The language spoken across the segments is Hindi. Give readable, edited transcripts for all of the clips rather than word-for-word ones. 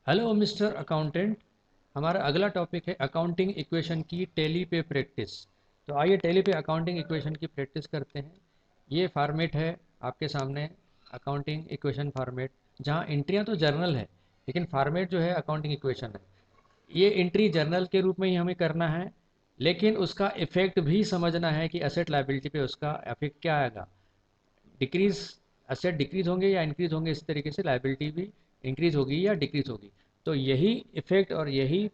Hello mister accountant. हमारा अगला टॉपिक है अकाउंटिंग इक्वेशन की टैली पे प्रैक्टिस। तो आइए टैली पे अकाउंटिंग इक्वेशन की प्रैक्टिस करते हैं। ये फॉर्मेट है आपके सामने, अकाउंटिंग इक्वेशन फॉर्मेट, जहाँ एंट्रियाँ तो जर्नल है लेकिन फॉर्मेट जो है अकाउंटिंग इक्वेशन है। ये एंट्री जर्नल के रूप में ही हमें करना है, लेकिन उसका इफेक्ट भी समझना है कि असेट लायबिलिटी पे उसका इफेक्ट क्या आएगा। डिक्रीज, असेट डिक्रीज होंगे या इंक्रीज होंगे, इस तरीके से लायबिलिटी भी इंक्रीज होगी या डिक्रीज होगी। तो यही इफेक्ट और यही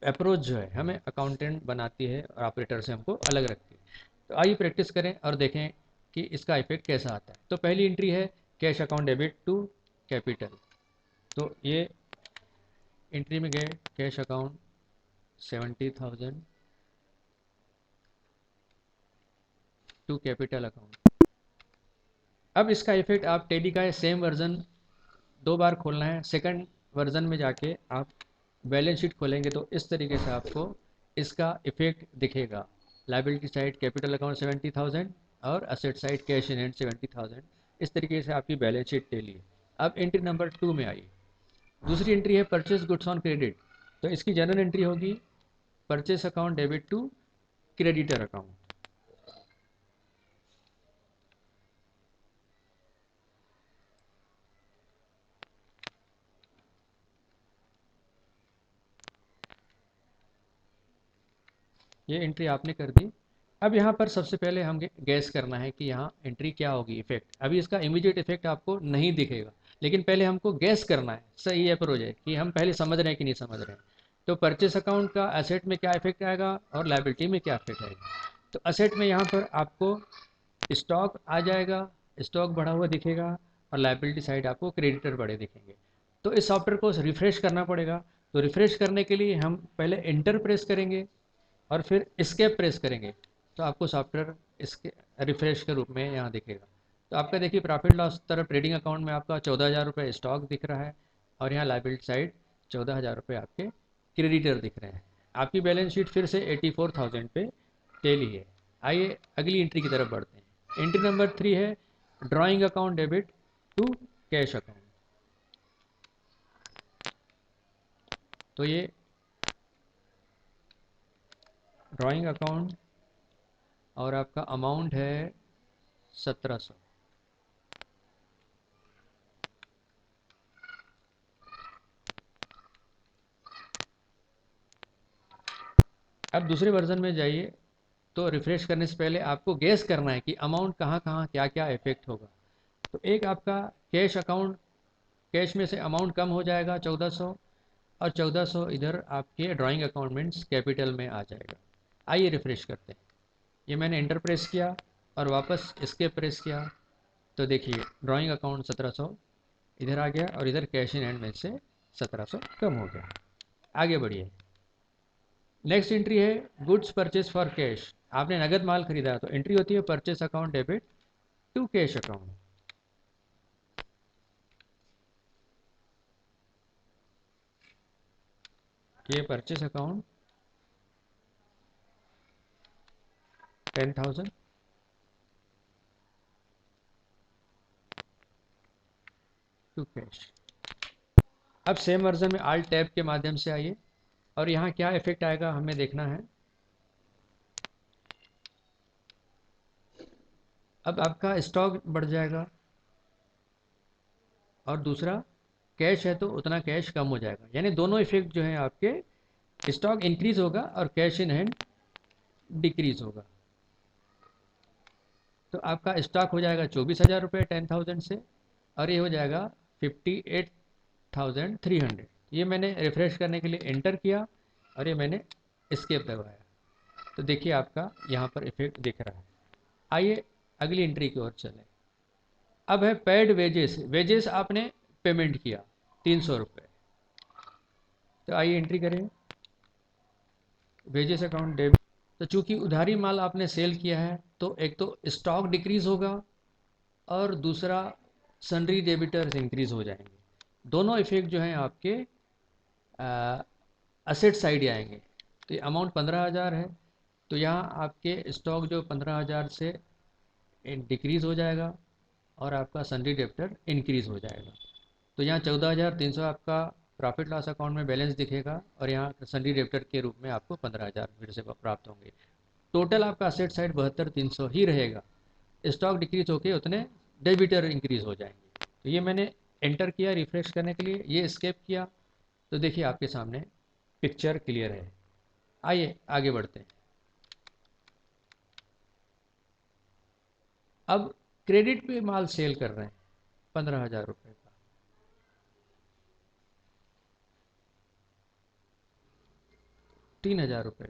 अप्रोच जो है हमें अकाउंटेंट बनाती है और ऑपरेटर से हमको अलग रखती है। तो आइए प्रैक्टिस करें और देखें कि इसका इफेक्ट कैसा आता है। तो पहली एंट्री है cash account debit to capital. तो ये एंट्री में गए cash account 70,000 to capital account. अब इसका इफेक्ट आप टेली का सेम वर्जन दो बार खोलना है। सेकंड वर्जन में जाके आप बैलेंस शीट खोलेंगे तो इस तरीके से आपको इसका इफेक्ट दिखेगा। लाइबिलिटी साइड कैपिटल अकाउंट 70,000 और asset side cash in hand 70,000। इस तरीके से आपकी बैलेंस शीट टेली है। अब एंट्री नंबर 2 में आइए। दूसरी एंट्री है परचेस गुड्स ऑन क्रेडिट। तो इसकी जनरल एंट्री होगी purchase account debit to creditor account. ये एंट्री आपने कर दी। अब यहाँ पर सबसे पहले हम गैस करना है कि यहाँ एंट्री क्या होगी, इफेक्ट। अभी इसका इमीडिएट इफेक्ट आपको नहीं दिखेगा, लेकिन पहले हमको गैस करना है। सही अप्रोच है कि हम पहले समझ रहे हैं कि नहीं समझ रहे हैं। तो परचेस अकाउंट का एसेट में क्या इफेक्ट आएगा और लाइबिलिटी में क्या इफेक्ट आएगा। तो एसेट में यहाँ पर आपको स्टॉक आ जाएगा, स्टॉक बढ़ा हुआ दिखेगा, और लाइबिलिटी साइड आपको क्रेडिटर बढ़े दिखेंगे। तो इस सॉफ्टवेयर को रिफ्रेश करना पड़ेगा। तो रिफ्रेश करने के लिए हम पहले एंटर प्रेस करेंगे और फिर एस्केप प्रेस करेंगे। तो आपको सॉफ्टवेयर इसके रिफ्रेश के रूप में यहाँ दिखेगा। तो आपका देखिए प्रॉफिट लॉस तरफ ट्रेडिंग अकाउंट में आपका 14,000 रुपये स्टॉक दिख रहा है, और यहाँ लाइबिलिटी साइड 14,000 रुपये आपके क्रेडिटर दिख रहे हैं। आपकी बैलेंस शीट फिर से 84,000 पे टेली है। आइए अगली एंट्री की तरफ बढ़ते हैं। एंट्री नंबर 3 है drawing account debit to cash account. तो ये ड्राइंग अकाउंट और आपका अमाउंट है 1700। अब दूसरे वर्जन में जाइए। तो रिफ्रेश करने से पहले आपको गेस करना है कि अमाउंट कहाँ कहाँ क्या क्या इफेक्ट होगा। तो एक आपका कैश अकाउंट, कैश में से अमाउंट कम हो जाएगा 1400, और 1400 इधर आपके ड्राइंग अकाउंट मीन्स कैपिटल में आ जाएगा। आइए रिफ्रेश करते हैं। ये मैंने एंटर प्रेस किया और वापस एस्केप प्रेस किया। तो देखिए ड्राइंग अकाउंट 1700 इधर आ गया, और इधर कैश इन हैंड में से 1700 कम हो गया। आगे बढ़िए। नेक्स्ट एंट्री है गुड्स परचेज फॉर कैश। आपने नगद माल खरीदा, तो एंट्री होती है purchase account debit to cash account. ये परचेस अकाउंट 10,000 टू कैश। अब सेम वर्जन में आल टैब के माध्यम से आइए, और यहाँ क्या इफेक्ट आएगा हमें देखना है। अब आपका स्टॉक बढ़ जाएगा, और दूसरा कैश है तो उतना कैश कम हो जाएगा। यानी दोनों इफेक्ट जो है आपके, स्टॉक इंक्रीज होगा और कैश इन हैंड डिक्रीज होगा। तो आपका स्टॉक हो जाएगा 24,000 रुपये 10,000 से, और ये हो जाएगा 58,300। ये मैंने रिफ्रेश करने के लिए एंटर किया, और ये मैंने एस्केप दबाया। तो देखिए आपका यहाँ पर इफेक्ट दिख रहा है। आइए अगली एंट्री की ओर चलें। अब है पेड वेजेस। वेजेस आपने पेमेंट किया 300 रुपये। तो आइए एंट्री करें वेजेस अकाउंट डेबिट। तो चूंकि उधारी माल आपने सेल किया है, तो एक तो स्टॉक डिक्रीज होगा, और दूसरा सन्ड्री डेबिटर्स इंक्रीज हो जाएंगे। दोनों इफेक्ट जो हैं आपके असेट साइड आएंगे। तो ये अमाउंट 15,000 है, तो यहाँ आपके स्टॉक जो 15,000 से डिक्रीज हो जाएगा, और आपका सन्ड्री डेबिटर इंक्रीज हो जाएगा। तो यहाँ 14,300 आपका प्रॉफिट लॉस अकाउंट में बैलेंस दिखेगा और यहाँ सन्डी डेब्टर के रूप में आपको 15,000 फिर से प्राप्त होंगे। टोटल आपका असेट साइड 72,300 ही रहेगा। स्टॉक डिक्रीज होके उतने डेबिटर इंक्रीज हो जाएंगे। तो ये मैंने एंटर किया रिफ्रेश करने के लिए, ये स्केप किया, तो देखिए आपके सामने पिक्चर क्लियर है। आइए आगे बढ़ते हैं। अब क्रेडिट पे माल सेल कर रहे हैं 15,000 रुपये का, 3,000 रुपये